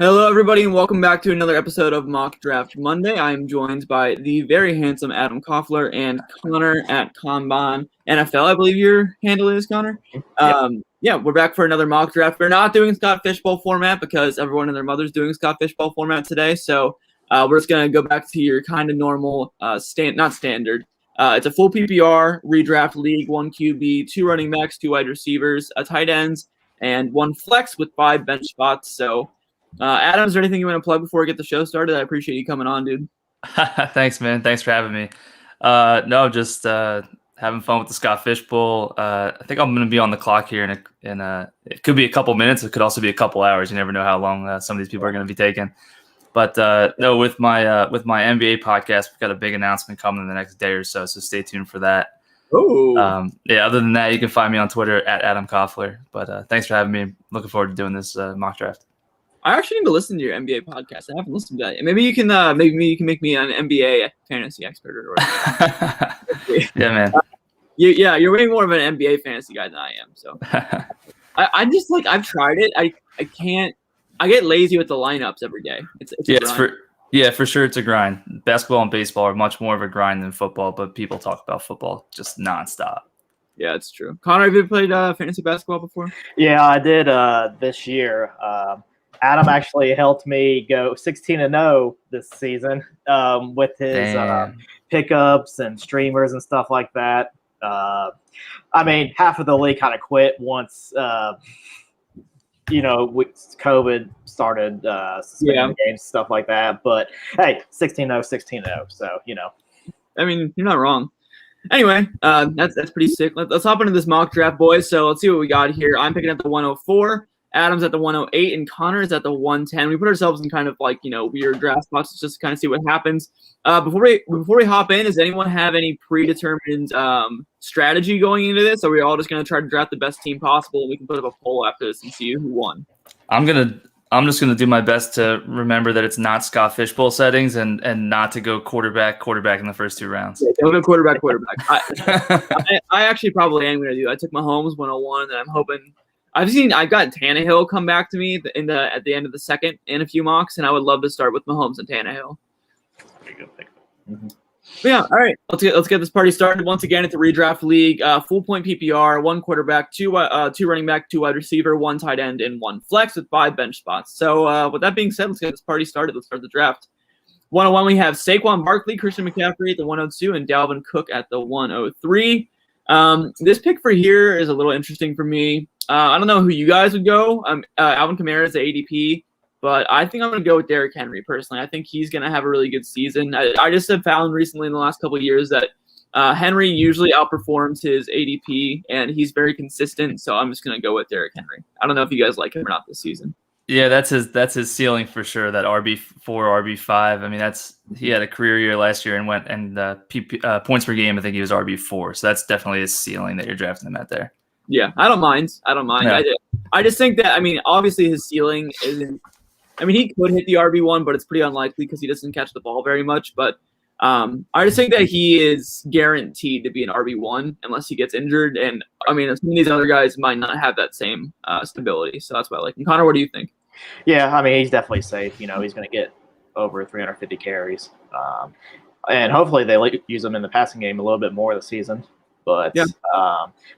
Hello, everybody, and welcome back to another episode of Mock Draft Monday. I am joined by the very handsome Adam Koffler and Connor at Kanban NFL. I believe your handle is, Connor. Yeah, we're back for another mock draft. We're not doing Scott Fishbowl format because everyone and their mother's doing Scott Fishbowl format today. So we're just going to go back to your kind of normal, not standard. It's a full PPR redraft league, 1 QB, 2 running backs, 2 wide receivers, a tight ends, and 1 flex with 5 bench spots. So Adam, is there anything you want to plug before we get the show started? I appreciate you coming on, dude. Thanks, man. Thanks for having me. No, just having fun with the Scott Fishbowl. I think I'm going to be on the clock here in it could be a couple minutes. It could also be a couple hours. You never know how long some of these people are going to be taking. But no, with my NBA podcast, we've got a big announcement coming in the next day or so. So stay tuned for that. Oh, yeah. Other than that, you can find me on Twitter at Adam Koffler. But thanks for having me. Looking forward to doing this mock draft. I actually need to listen to your NBA podcast. I haven't listened to that. Maybe you can make me an NBA fantasy expert or Yeah, man. You're way more of an NBA fantasy guy than I am. So I just I've tried it. I can't. I get lazy with the lineups every day. For sure it's a grind. Basketball and baseball are much more of a grind than football, but people talk about football just nonstop. Yeah, it's true. Connor, have you played fantasy basketball before? Yeah, I did this year. Adam actually helped me go 16-0 this season with his pickups and streamers and stuff like that. I mean, half of the league kind of quit once, COVID started suspending games, stuff like that. But, hey, 16-0. So, I mean, you're not wrong. Anyway, that's pretty sick. Let's hop into this mock draft, boys. So let's see what we got here. I'm picking at the 104. Adam's at the 108 and Connor's at the 110. We put ourselves in kind of weird draft spots just to kind of see what happens. Before we hop in, does anyone have any predetermined strategy going into this? Or are we all just going to try to draft the best team possible and we can put up a poll after this and see who won? I'm just gonna do my best to remember that it's not Scott Fishbowl settings and not to go quarterback in the first 2 rounds. Yeah, don't go quarterback. I actually probably am gonna do. I took Mahomes 101 and I'm hoping. I've got Tannehill come back to me at the end of the second in a few mocks, and I would love to start with Mahomes and Tannehill. Pretty good pick. Yeah, all right. Let's get this party started once again at the redraft league. Full point PPR, 1 quarterback, 2 running back, 2 wide receiver, 1 tight end, and 1 flex with 5 bench spots. So with that being said, let's get this party started. Let's start the draft. 101, we have Saquon Barkley, Christian McCaffrey at the 102, and Dalvin Cook at the 103. This pick for here is a little interesting for me. I don't know who you guys would go. Alvin Kamara is the ADP, but I think I'm going to go with Derrick Henry personally. I think he's going to have a really good season. I just have found recently in the last couple of years that Henry usually outperforms his ADP, and he's very consistent, so I'm just going to go with Derrick Henry. I don't know if you guys like him or not this season. Yeah, that's his ceiling for sure. That RB4, RB5. I mean, he had a career year last year and went points per game. I think he was RB4. So that's definitely his ceiling that you're drafting him at there. Yeah, I don't mind. Yeah. I just think that obviously his ceiling isn't. I mean, he could hit the RB1, but it's pretty unlikely because he doesn't catch the ball very much. But I just think that he is guaranteed to be an RB1 unless he gets injured. And I mean, some of these other guys might not have that same stability. So that's why I like him. Connor, what do you think? Yeah, I mean, he's definitely safe. He's going to get over 350 carries. And hopefully they use him in the passing game a little bit more this season. But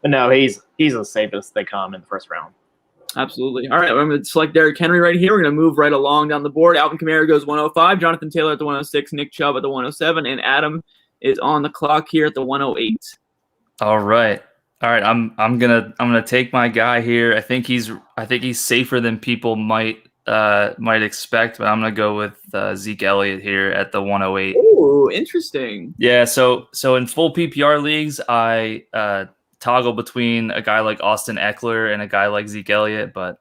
no, he's the safest they come in the first round. Absolutely. All right, I'm going to select Derrick Henry right here. We're going to move right along down the board. Alvin Kamara goes 105, Jonathan Taylor at the 106, Nick Chubb at the 107, and Adam is on the clock here at the 108. All right. I'm gonna take my guy here. I think he's safer than people might expect, but I'm gonna go with Zeke Elliott here at the 108. Ooh, interesting. Yeah. So in full PPR leagues, I toggle between a guy like Austin Eckler and a guy like Zeke Elliott, but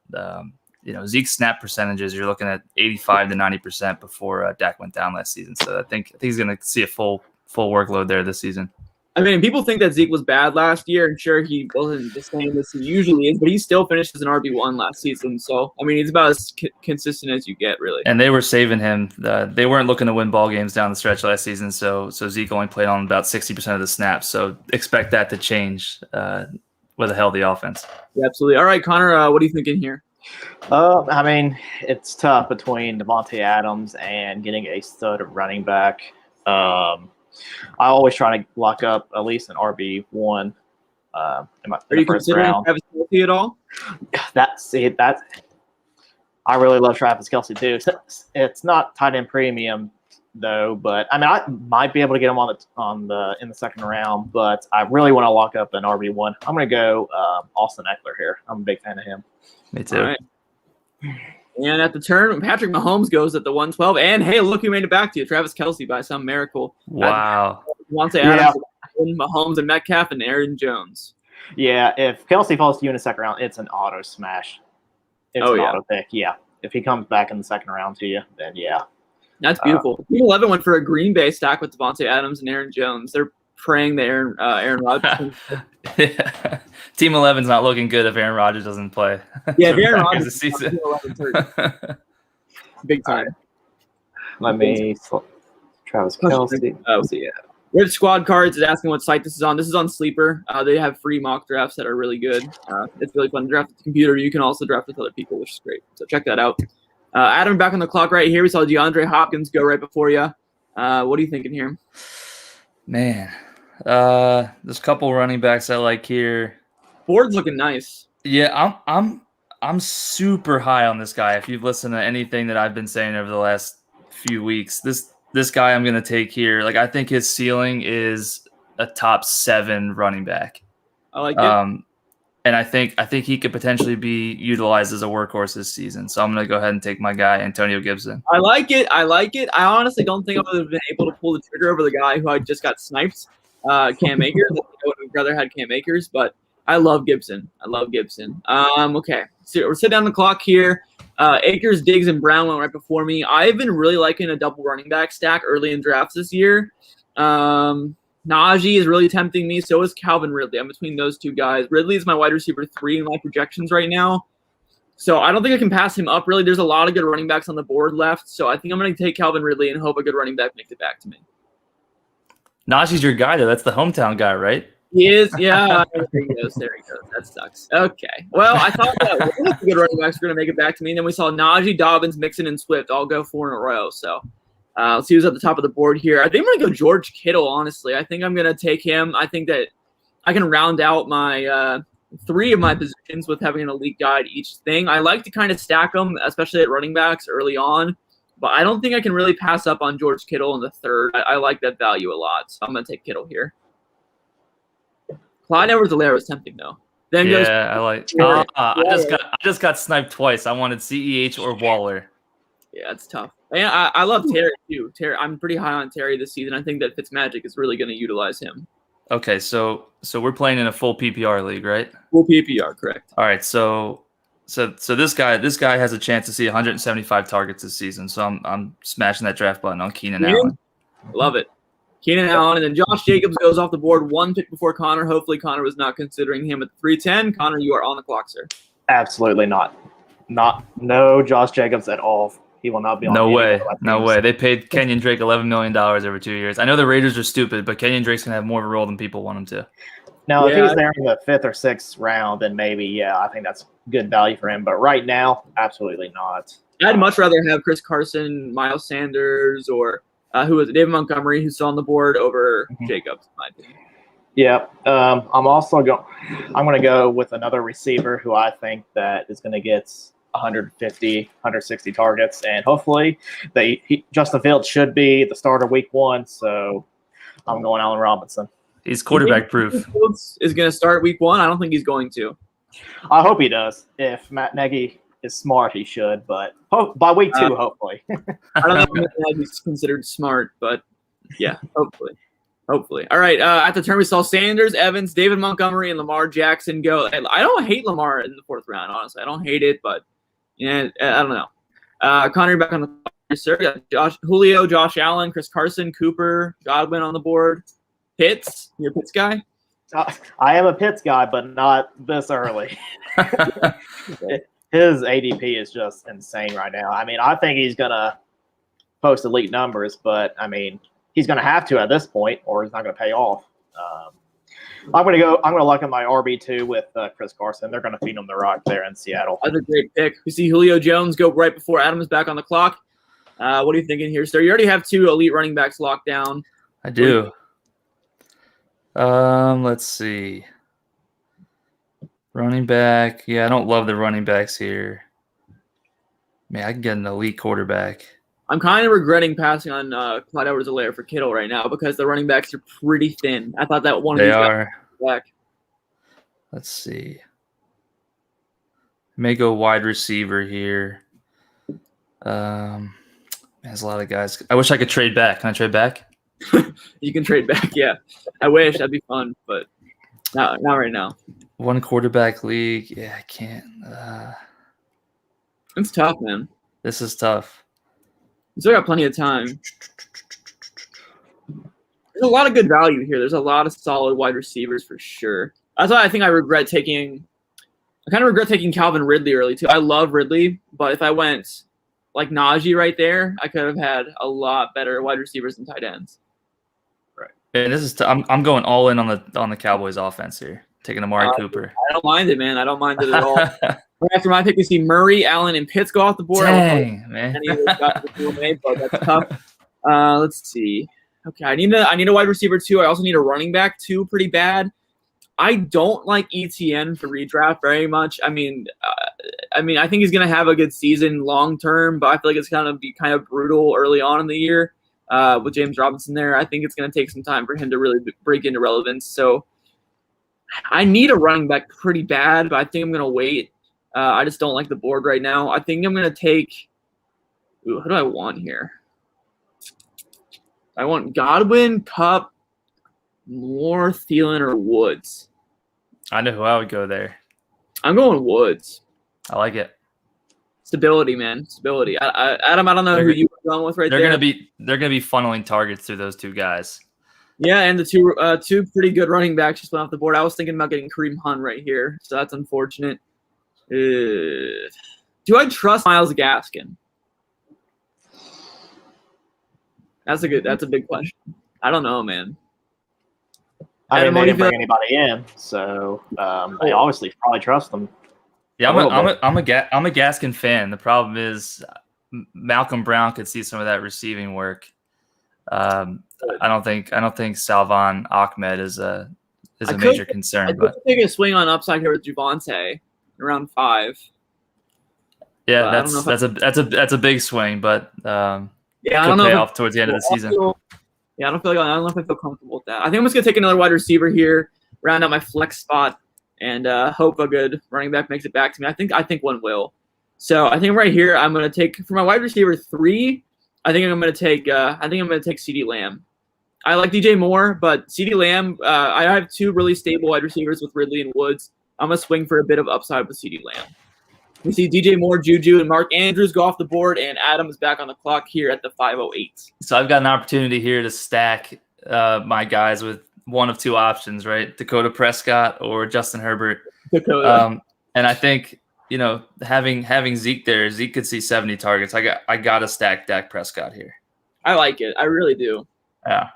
Zeke's snap percentages, you're looking at 85 to 90% before Dak went down last season. So I think he's gonna see a full workload there this season. I mean, people think that Zeke was bad last year, and sure, he wasn't the same as he usually is, but he still finished as an RB1 last season. So, I mean, he's about as consistent as you get, really. And they were saving him. They weren't looking to win ball games down the stretch last season, so Zeke only played on about 60% of the snaps. So expect that to change with a healthy offense. Yeah, absolutely. All right, Connor, what are you thinking here? I mean, it's tough between Devontae Adams and getting a stud running back. I always try to lock up at least an RB1 Are in you the first considering round. Travis Kelce at all? I really love Travis Kelce too. It's not tight end premium though, but I mean I might be able to get him in the second round, but I really want to lock up an RB1. I'm going to go Austin Eckler here. I'm a big fan of him. Me too. All right. And at the turn, Patrick Mahomes goes at the 112. And hey, look who made it back to you. Travis Kelce by some miracle. Wow. Devontae Adams, Mahomes, and Metcalf, and Aaron Jones. Yeah, if Kelce falls to you in the second round, it's an auto smash. It's an auto pick. Yeah. If he comes back in the second round to you, then yeah. That's beautiful. Team 11 went for a Green Bay stack with Devontae Adams and Aaron Jones. They're praying that Aaron Rodgers. Yeah. Team 11's not looking good if Aaron Rodgers doesn't play. Yeah, if Aaron Rodgers this season. Big time. Let me Travis Kelce. Oh, so yeah. Rich Squad Cards is asking what site this is on. This is on Sleeper. They have free mock drafts that are really good. It's really fun to draft with the computer. You can also draft with other people, which is great. So check that out. Adam, back on the clock right here. We saw DeAndre Hopkins go right before you. What are you thinking here? Man, there's a couple running backs I like here. Board's looking nice. Yeah, I'm super high on this guy. If you've listened to anything that I've been saying over the last few weeks, this guy I'm going to take here. Like, I think his ceiling is a top 7 running back. I like it. And I think he could potentially be utilized as a workhorse this season. So I'm going to go ahead and take my guy, Antonio Gibson. I like it. I honestly don't think I would have been able to pull the trigger over the guy who I just got sniped, Cam Akers. I would have rather had Cam Akers, but I love Gibson. Okay. So we're sitting down the clock here. Akers, Diggs, and Brown went right before me. I've been really liking a double running back stack early in drafts this year. Najee is really tempting me. So is Calvin Ridley. I'm between those two guys. Ridley is my wide receiver 3 in my projections right now. So I don't think I can pass him up, really. There's a lot of good running backs on the board left. So I think I'm going to take Calvin Ridley and hope a good running back makes it back to me. Najee's your guy, though. That's the hometown guy, right? He is, yeah. There he goes. That sucks. Okay. Well, I thought that one of the good running backs were going to make it back to me. And then we saw Najee, Dobbins, Mixon, and Swift all go 4 in a row. So let's see who's at the top of the board here. I think I'm going to go George Kittle, honestly. I think I'm going to take him. I think that I can round out my 3 of my positions with having an elite guide each thing. I like to kind of stack them, especially at running backs early on. But I don't think I can really pass up on George Kittle in the 3rd. I like that value a lot. So I'm going to take Kittle here. Clyde Edwards-Helaire was tempting though. Then I like. I just got sniped twice. I wanted CEH or Waller. Yeah, it's tough. And I love Terry too. I'm pretty high on Terry this season. I think that Fitzmagic is really going to utilize him. Okay, so we're playing in a full PPR league, right? Full PPR, correct. All right, so this guy has a chance to see 175 targets this season. So I'm smashing that draft button on Keenan Allen. Love it. Keenan Allen, and then Josh Jacobs goes off the board 1 pick before Connor. Hopefully Connor was not considering him at 310. Connor, you are on the clock, sir. Absolutely not. No Josh Jacobs at all. He will not be on. No way. They paid Kenyon Drake $11 million over 2 years. I know the Raiders are stupid, but Kenyon Drake's gonna have more of a role than people want him to. Now, if he's there in the 5th or 6th round, then maybe, I think that's good value for him. But right now, absolutely not. I'd much rather have Chris Carson, Miles Sanders, or who was it? David Montgomery, who's still on the board, over Jacobs, in my opinion. Yeah. I'm going to go with another receiver who I think that is going to get 150, 160 targets. And hopefully Justin Fields should be the starter week 1. So I'm going Allen Robinson. He's quarterback proof. Fields is going to start week 1. I don't think he's going to. I hope he does. If Matt Nagy is smart, he should, but by week 2, hopefully. I don't know if he's considered smart, but yeah, hopefully. All right, at the turn, we saw Sanders, Evans, David Montgomery, and Lamar Jackson go. I don't hate Lamar in the 4th round, honestly. I don't hate it, but I don't know. Connor, back on the clock, sir. Julio, Josh Allen, Chris Carson, Cooper, Godwin on the board. Pitts, you're a Pitts guy? I am a Pitts guy, but not this early. His ADP is just insane right now. I mean, I think he's going to post elite numbers, but, I mean, he's going to have to at this point or he's not going to pay off. I'm gonna lock in my RB2 with Chris Carson. They're gonna feed him the rock there in Seattle. That's a great pick. We see Julio Jones go right before Adams back on the clock. What are you thinking here, sir? You already have 2 elite running backs locked down. I do. Let's see. Running back. Yeah, I don't love the running backs here. Man, I can get an elite quarterback. I'm kind of regretting passing on Clyde Edwards-Helaire for Kittle right now because the running backs are pretty thin. I thought that one of They these are. guys was back. Let's see. May go wide receiver here. There's a lot of guys. I wish I could trade back. Can I trade back? You can trade back, yeah. I wish. That'd be fun, but not right now. 1 quarterback league. Yeah, I can't. It's tough, man. This is tough. You still got plenty of time. There's a lot of good value here. There's a lot of solid wide receivers for sure. That's why I think I kind of regret taking Calvin Ridley early too. I love Ridley, but if I went like Najee right there, I could have had a lot better wide receivers and tight ends. Right. And this is I'm going all in on the Cowboys offense here. Taking Amari Cooper. I don't mind it, man. I don't mind it at all. After my pick, we see Murray, Allen, and Pitts go off the board. Dang, man. Any of those guys before me, but that's tough. Let's see. Okay, I need a wide receiver too. I also need a running back too, pretty bad. I don't like ETN for redraft very much. I mean, I think he's gonna have a good season long term, but I feel like it's gonna be kind of brutal early on in the year with James Robinson there. I think it's gonna take some time for him to really break into relevance. So I need a running back pretty bad, but I think I'm gonna wait. I just don't like the board right now. I think I'm gonna take. Who do I want here? I want Godwin, Kupp, Moore, Thielen, or Woods. I know who I would go there. I'm going Woods. I like it. Stability, man. Stability. Adam, I don't know who you were going with right there. They're gonna be funneling targets through those 2 guys. Yeah, and the two pretty good running backs just went off the board. I was thinking about getting Kareem Hunt right here, so that's unfortunate. Do I trust Myles Gaskin? That's a big question. I don't know, man. I mean, they didn't bring anybody in, so they obviously probably trust them. Yeah, I'm a Gaskin fan. The problem is Malcolm Brown could see some of that receiving work. I don't think Salvon Ahmed is a major concern. I could take a swing on upside here with Javonte around 5. Yeah, that's a big swing, but I don't know pay off towards the end of the season. I don't know if I feel comfortable with that. I think I'm just gonna take another wide receiver here, round out my flex spot, and hope a good running back makes it back to me. I think one will. So I think right here I'm gonna take for my wide receiver 3. I think I'm gonna take CeeDee Lamb. I like DJ Moore, but CeeDee Lamb. I have 2 really stable wide receivers with Ridley and Woods. I'm gonna swing for a bit of upside with CeeDee Lamb. We see DJ Moore, Juju, and Mark Andrews go off the board, and Adam is back on the clock here at the 5:08. So I've got an opportunity here to stack my guys with one of 2 options, right? Dakota Prescott or Justin Herbert. Dakota. And I think, having Zeke there, Zeke could see 70 targets. I got to stack Dak Prescott here. I like it. I really do. Yeah.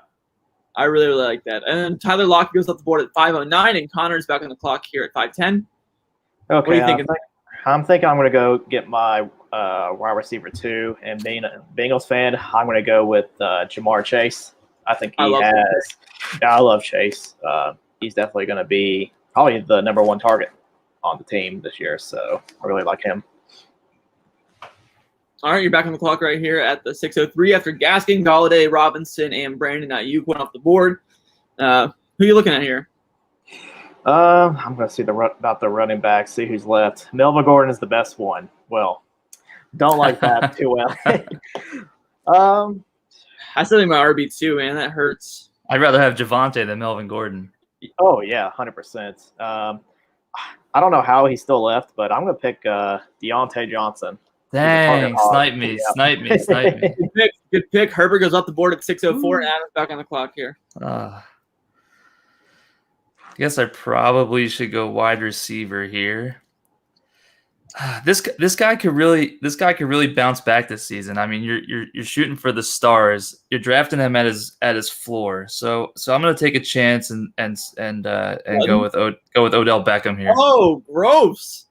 I really, really like that. And then Tyler Lockett goes off the board at 5:09, and Connor's back on the clock here at 5:10. Okay. What are you thinking? I'm thinking I'm going to go get my wide receiver 2, and being a Bengals fan, I'm going to go with Jamar Chase. I think I love Chase. He's definitely going to be probably the number 1 target on the team this year, so I really like him. All right, you're back on the clock right here at the 6:03 after Gaskin, Galladay, Robinson, and Brandon Ayuk went off the board. Who are you looking at here? I'm going to see about the running back, see who's left. Melvin Gordon is the best one. Well, don't like that too well. I still think my RB2, man. That hurts. I'd rather have Javonte than Melvin Gordon. Oh, yeah, 100%. I don't know how he's still left, but I'm going to pick Deontay Johnson. Dang, snipe me. Good pick. Herbert goes off the board at 6:04, and Adam's back on the clock here. I guess I probably should go wide receiver here. This guy could really bounce back this season. I mean, you're shooting for the stars. You're drafting him at his floor. So I'm gonna take a chance and go with Odell Beckham here. Oh, gross.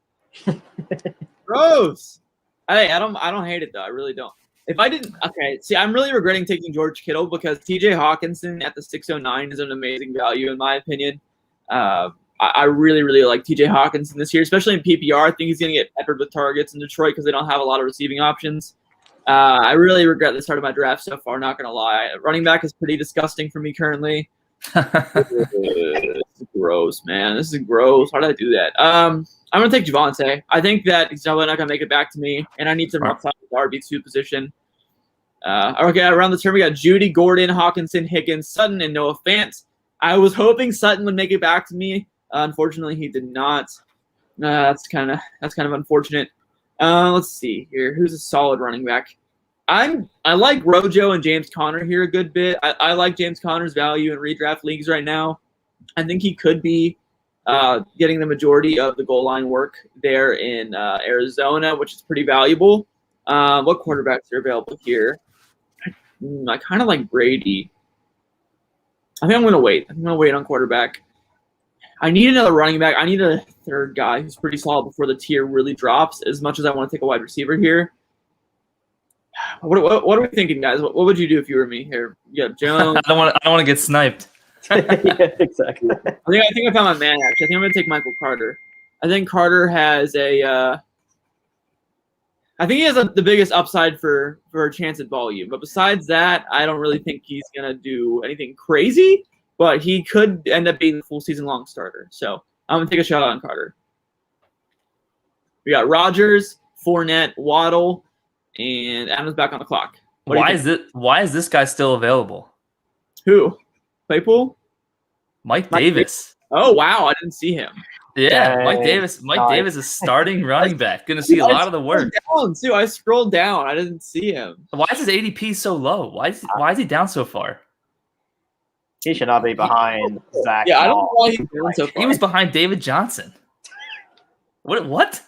Gross. I don't hate it though. I really don't. If I didn't, okay. See, I'm really regretting taking George Kittle because T.J. Hawkinson at the 609 is an amazing value in my opinion. I really, really like T.J. Hawkinson this year, especially in PPR. I think he's going to get peppered with targets in Detroit because they don't have a lot of receiving options. I really regret the start of my draft so far, not going to lie. Running back is pretty disgusting for me currently. This is gross, man. This is gross. How did I do that? I'm going to take Javonte. I think that he's probably not going to make it back to me, and I need some upside with the RB2 position. Okay, around the turn, we got Judy, Gordon, Hawkinson, Higgins, Sutton, and Noah Fant. I was hoping Sutton would make it back to me. Unfortunately, he did not. That's kind of unfortunate. Let's see here. Who's a solid running back? I like Rojo and James Conner here a good bit. I like James Conner's value in redraft leagues right now. I think he could be getting the majority of the goal line work there in Arizona, which is pretty valuable. What quarterbacks are available here? I kind of like Brady. I think I'm going to wait. I'm going to wait on quarterback. I need another running back. I need a third guy who's pretty solid before the tier really drops, as much as I want to take a wide receiver here. What are we thinking, guys? What would you do if you were me here? Yeah, Jones. I don't want to get sniped. Yeah, exactly. I think I found my man, actually. I think I'm going to take Michael Carter. I think Carter has the biggest upside for a chance at volume. But besides that, I don't really think he's going to do anything crazy. But he could end up being a full season long starter. So I'm going to take a shot on Carter. We got Rodgers, Fournette, Waddle, and Adams back on the clock. Why is this guy still available? Who? Claypool? Mike Davis. Oh, wow. I didn't see him. Yeah, Mike Davis. Mike Davis is starting running back. Going to see a lot of the work. I scrolled down. I didn't see him. Why is his ADP so low? Why is he down so far? He should not be behind Zach. Yeah, I don't know why he's down so far. He was behind David Johnson. What?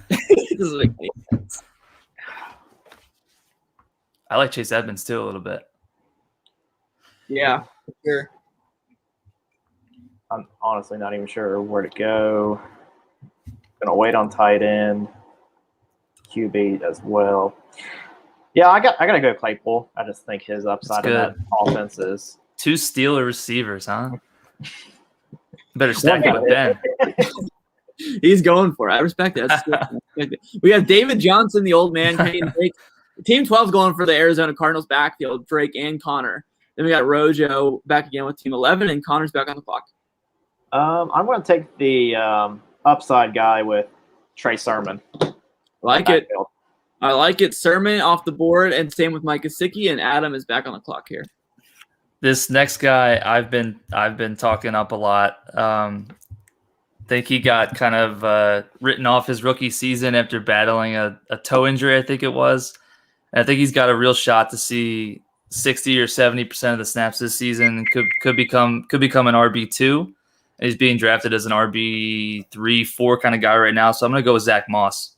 It doesn't make any sense. I like Chase Edmonds too a little bit. Yeah, for sure. I'm honestly not even sure where to go. Gonna wait on tight end, QB as well. Yeah, I gotta go Claypool. I just think his upside in that offense is 2 Steeler receivers, huh? Better stack it with Ben. He's going for it. I respect it. We have David Johnson, the old man. Team 12 is going for the Arizona Cardinals backfield, Drake and Connor. Then we got Rojo back again with Team 11, and Connor's back on the clock. I'm going to take the upside guy with Trey Sermon. I like it. Sermon off the board, and same with Mike Gesicki, and Adam is back on the clock here. This next guy I've been talking up a lot. Think he got kind of written off his rookie season after battling a toe injury, I think it was. And I think he's got a real shot to see 60 or 70% of the snaps this season. Could become an RB2. He's being drafted as an RB3, 4 kind of guy right now. So I'm gonna go with Zach Moss.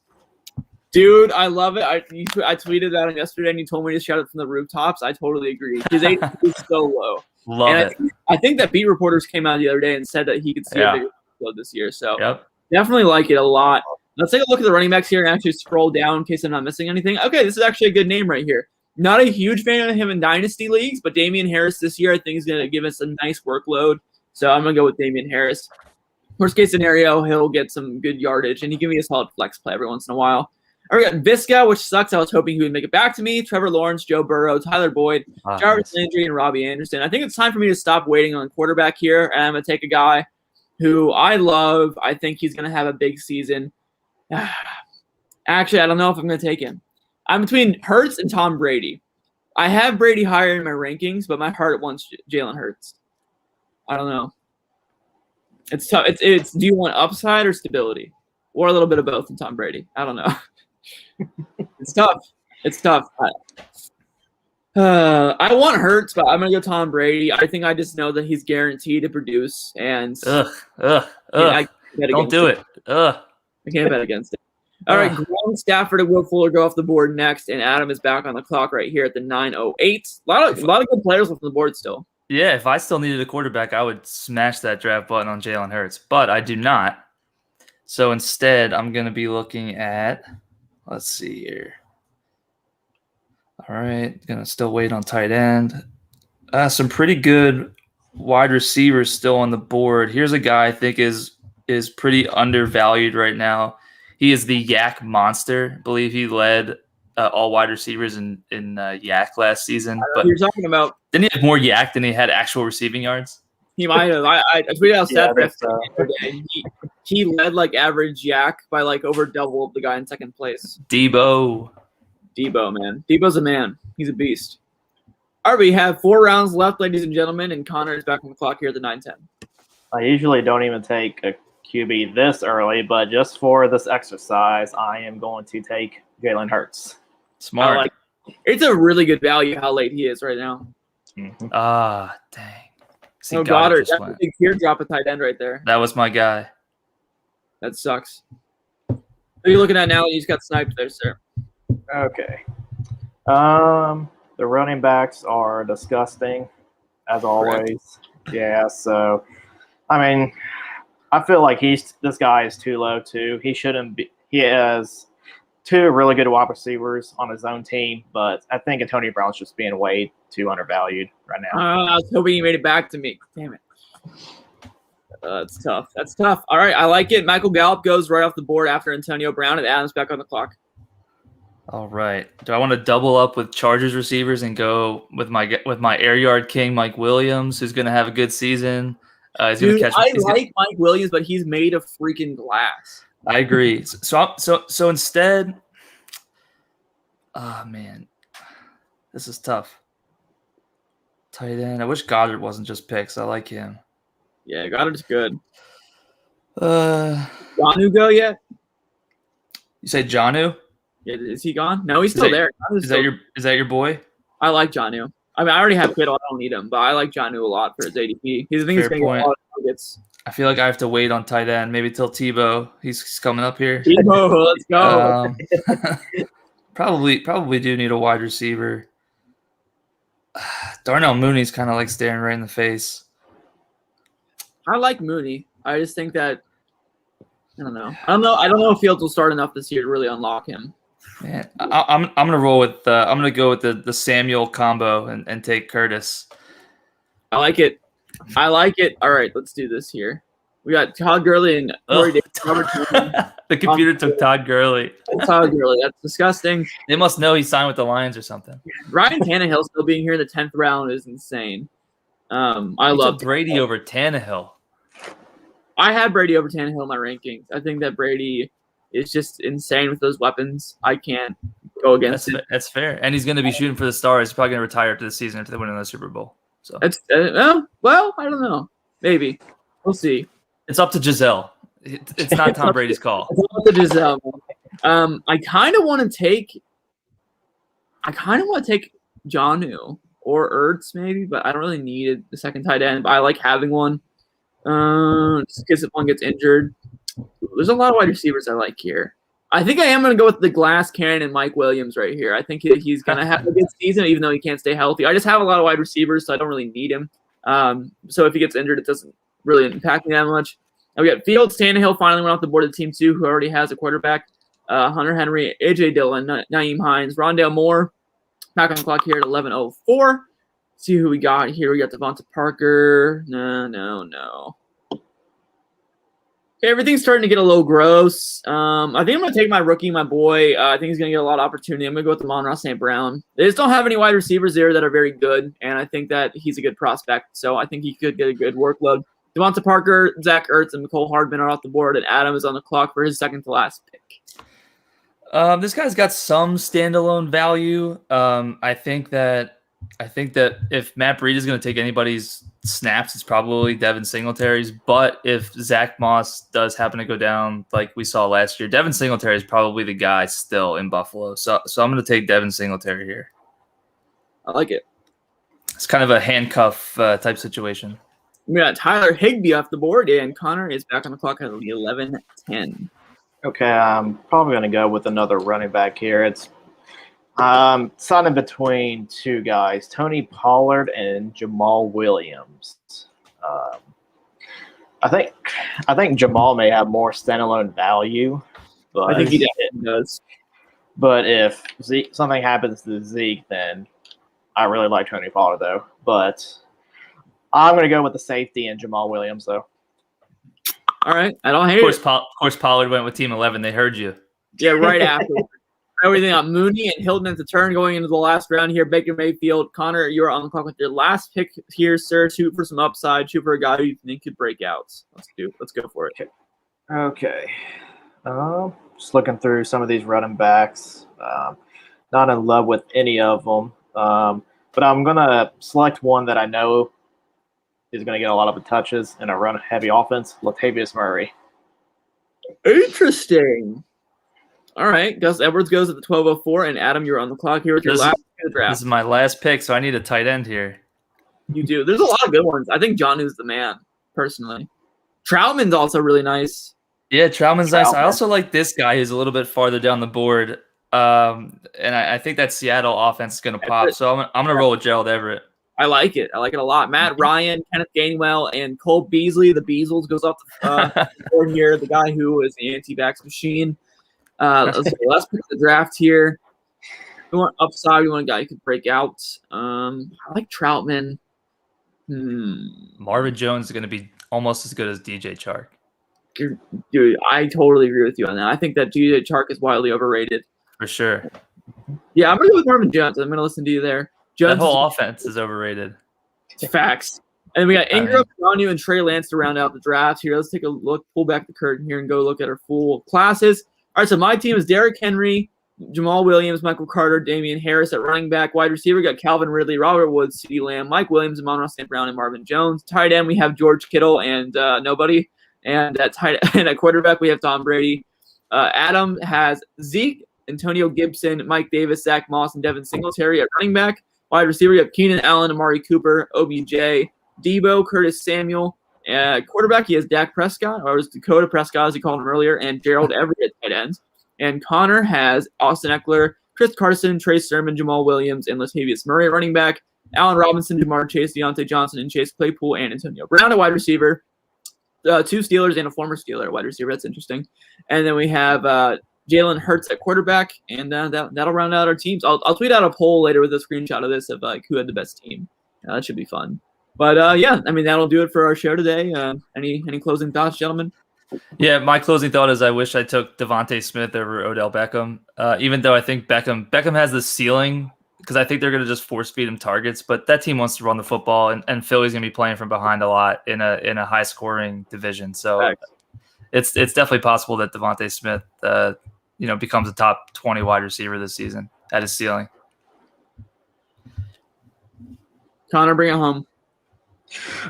Dude, I love it. I tweeted that on yesterday, and you told me to shout it from the rooftops. I totally agree. His age is so low. Love it. I think that beat reporters came out the other day and said that he could see a bigger load this year. So yep. Definitely like it a lot. Let's take a look at the running backs here and actually scroll down in case I'm not missing anything. Okay, this is actually a good name right here. Not a huge fan of him in dynasty leagues, but Damian Harris this year I think is going to give us a nice workload. So I'm going to go with Damian Harris. Worst case scenario, he'll get some good yardage, and he can be a solid flex play every once in a while. All right, we got Visca, which sucks. I was hoping he would make it back to me. Trevor Lawrence, Joe Burrow, Tyler Boyd, Jarvis Landry, and Robbie Anderson. I think it's time for me to stop waiting on quarterback here, and I'm going to take a guy who I love. I think he's going to have a big season. Actually, I don't know if I'm going to take him. I'm between Hurts and Tom Brady. I have Brady higher in my rankings, but my heart wants Jalen Hurts. I don't know. It's tough. It's do you want upside or stability? Or a little bit of both in Tom Brady? I don't know. It's tough. I want Hurts, but I'm going to go Tom Brady. I think I just know that he's guaranteed to produce. And don't do it. I can't bet against it. All right, Graham Stafford and Will Fuller go off the board next, and Adam is back on the clock right here at the 9:08. A lot of good players left on the board still. Yeah, if I still needed a quarterback, I would smash that draft button on Jalen Hurts, but I do not. So instead, I'm going to be looking at, let's see here. All right, going to still wait on tight end. Some pretty good wide receivers still on the board. Here's a guy I think is pretty undervalued right now. He is the Yak monster. I believe he led all wide receivers in Yak last season. But you're talking about, didn't he have more Yak than he had actual receiving yards? He might have. I tweeted out stats yesterday. He led like average Yak by like over double the guy in second place. Debo, man. Debo's a man. He's a beast. All right, we have 4 rounds left, ladies and gentlemen, and Connor is back on the clock here at the 9:10. I usually don't even take a QB this early, but just for this exercise, I am going to take Jalen Hurts. Smart. It's a really good value how late he is right now. Mm-hmm. Dang. See, Goddard, that's a big teardrop at tight end right there. That was my guy. That sucks. What are you looking at now? You just got sniped there, sir. Okay. The running backs are disgusting, as always. Yeah, so, I mean, I feel like this guy is too low, too. He shouldn't be. He has 2 really good wide receivers on his own team, but I think Antonio Brown's just being way too undervalued right now. I was hoping you made it back to me. Damn it. That's tough. That's tough. All right, I like it. Michael Gallup goes right off the board after Antonio Brown, and Adam's back on the clock. All right. Do I want to double up with Chargers receivers and go with my air yard king, Mike Williams, who's going to have a good season? He's going to catch. I like Mike Williams, but he's made of freaking glass. I agree. So instead, man, this is tough. Tight end. I wish Goddard wasn't just picks. I like him. Yeah, Goddard's good. Jonnu go yet? You say Jonnu? Yeah, is he gone? No, he's still there. Is that your boy? I like Jonnu. I mean, I already have Kittle. I don't need him, but I like Jonnu a lot for his ADP. He's going to get a lot of targets. I feel like I have to wait on tight end, maybe till Tebow. He's coming up here. Tebow, let's go. Probably do need a wide receiver. Darnell Mooney's kind of like staring right in the face. I like Mooney. I just think that I don't know. I don't know if Fields will start enough this year to really unlock him. Man, I'm gonna roll with I'm gonna go with the Samuel combo and take Curtis. I like it. All right, let's do this here. We got Todd Gurley and Corey Davis. The computer took Todd Gurley. Todd Gurley. That's disgusting. They must know he signed with the Lions or something. Ryan Tannehill still being here in the 10th round is insane. I love Brady over Tannehill. I have Brady over Tannehill in my rankings. I think that Brady is just insane with those weapons. I can't go against it. That's fair. And he's going to be shooting for the stars. He's probably going to retire after the season after they win another Super Bowl. So it's well, I don't know. Maybe. We'll see. It's up to Giselle. It's not Tom Brady's call. It's up to Giselle. I kind of want to take Jonnu or Ertz maybe, but I don't really need a second tight end. But I like having one. Just in case if one gets injured. There's a lot of wide receivers I like here. I think I am going to go with the glass cannon and Mike Williams right here. I think he's going to have a good season, even though he can't stay healthy. I just have a lot of wide receivers, so I don't really need him. So if he gets injured, it doesn't really impact me that much. And we got Fields. Tannehill finally went off the board of the team, too, who already has a quarterback. Hunter Henry, A.J. Dillon, Nyheim Hines, Rondale Moore. Back on the clock here at 11:04. See who we got here. We got Devonta Parker. No. Okay, everything's starting to get a little gross. I think I'm going to take my rookie, my boy. I think he's going to get a lot of opportunity. I'm going to go with Amon-Ra St. Brown. They just don't have any wide receivers there that are very good, and I think that he's a good prospect, so I think he could get a good workload. Devonta Parker, Zach Ertz, and Mecole Hardman are off the board, and Adam is on the clock for his second to last pick. This guy's got some standalone value. I think that if Matt Breida is going to take anybody's snaps, it's probably Devin Singletary's. But if Zach Moss does happen to go down like we saw last year, Devin Singletary is probably the guy still in Buffalo. So I'm going to take Devin Singletary here. I like it. It's kind of a handcuff type situation. We got Tyler Higbee off the board, and Connor is back on the clock at 11:10. Okay, I'm probably going to go with another running back here. It's in between two guys, Tony Pollard and Jamal Williams. Um, I think Jamal may have more standalone value, but I think he definitely does. But if something happens to Zeke, then I really like Tony Pollard though. But I'm going to go with the safety and Jamal Williams though. All right, I don't hate Of it. course, Pollard went with Team 11. They heard you. Yeah, right after. Everything on Mooney and Hilton at the turn going into the last round here. Baker Mayfield, Connor, you're on the clock with your last pick here, sir. Shoot for some upside. Shoot for a guy who you think could break out. Let's go for it. Okay. Just looking through some of these running backs. Not in love with any of them. But I'm going to select one that I know is going to get a lot of touches in a run-heavy offense, Latavius Murray. Interesting. All right. Gus Edwards goes at the 12:04, and Adam, you're on the clock here with your last pick of the draft. This is my last pick, so I need a tight end here. You do. There's a lot of good ones. I think Jonnu's the man, personally. Troutman's also really nice. Yeah, Troutman's nice. I also like this guy who's a little bit farther down the board. And I think that Seattle offense is going to pop. So I'm going to roll with Gerald Everett. I like it. I like it a lot. Matt Ryan, Kenneth Gainwell, and Cole Beasley. The Beasles goes off the board here. The guy who is the anti-vax machine. Let's pick the draft here. We want upside. We want a guy who could break out. I like Troutman. Marvin Jones is going to be almost as good as DJ Chark. Dude, I totally agree with you on that. I think that DJ Chark is wildly overrated. For sure. Yeah, I'm going to go with Marvin Jones. I'm going to listen to you there. Jones, that whole offense is overrated. Facts. And then we got Ingram, Jonnu, and Trey Lance to round out the draft here. Let's take a look, pull back the curtain here, and go look at our full classes. All right, so my team is Derrick Henry, Jamal Williams, Michael Carter, Damian Harris at running back. Wide receiver, got Calvin Ridley, Robert Woods, CeeDee Lamb, Mike Williams, Amon-Ra St. Brown, and Marvin Jones. Tight end, we have George Kittle and nobody. And at quarterback, we have Tom Brady. Adam has Zeke, Antonio Gibson, Mike Davis, Zach Moss, and Devin Singletary at running back. Wide receiver, you have Keenan Allen, Amari Cooper, OBJ, Debo, Curtis Samuel. Quarterback, he has Dak Prescott, or was Dakota Prescott, as he called him earlier, and Gerald Everett at tight ends. And Connor has Austin Eckler, Chris Carson, Trey Sermon, Jamal Williams, and Latavius Murray at running back. Allen Robinson, Jamar Chase, Deontay Johnson, and Chase Claypool, and Antonio Brown at wide receiver. 2 Steelers and a former Steeler at wide receiver. That's interesting. And then we have Jalen Hurts at quarterback, and that'll round out our teams. I'll tweet out a poll later with a screenshot of this of who had the best team. That should be fun. But yeah, I mean that'll do it for our show today. Any closing thoughts, gentlemen? Yeah, my closing thought is I wish I took Devontae Smith over Odell Beckham. Even though I think Beckham has the ceiling, because I think they're going to just force feed him targets. But that team wants to run the football, and Philly's going to be playing from behind a lot in a high scoring division. So it's definitely possible that Devontae Smith becomes a top 20 wide receiver this season at his ceiling. Connor, bring it home.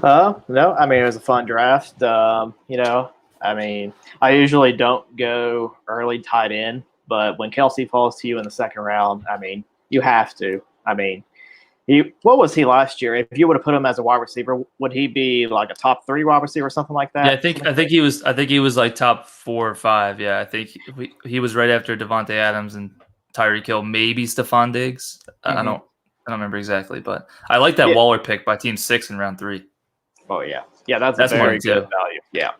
No, I mean, it was a fun draft. I mean, I usually don't go early tight end, but when Kelsey falls to you in the second round, I mean, you have to. I mean, what was he last year? If you would have put him as a wide receiver, would he be like a top 3 wide receiver or something like that? Yeah, I think he was like top 4 or 5. Yeah, I think he was right after Devontae Adams and Tyreek Hill, maybe Stephon Diggs. I don't remember exactly, but I like that Waller pick by Team 6 in round 3. Oh yeah, that's a very good value. Yeah.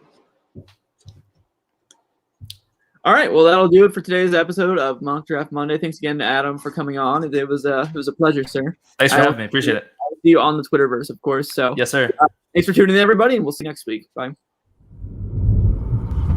All right, well that'll do it for today's episode of Mock Draft Monday. Thanks again to Adam for coming on. It was a pleasure, sir. Thanks for having me. Appreciate it. I'll see you on the Twitterverse, of course. So yes, sir. Thanks for tuning in, everybody, and we'll see you next week. Bye.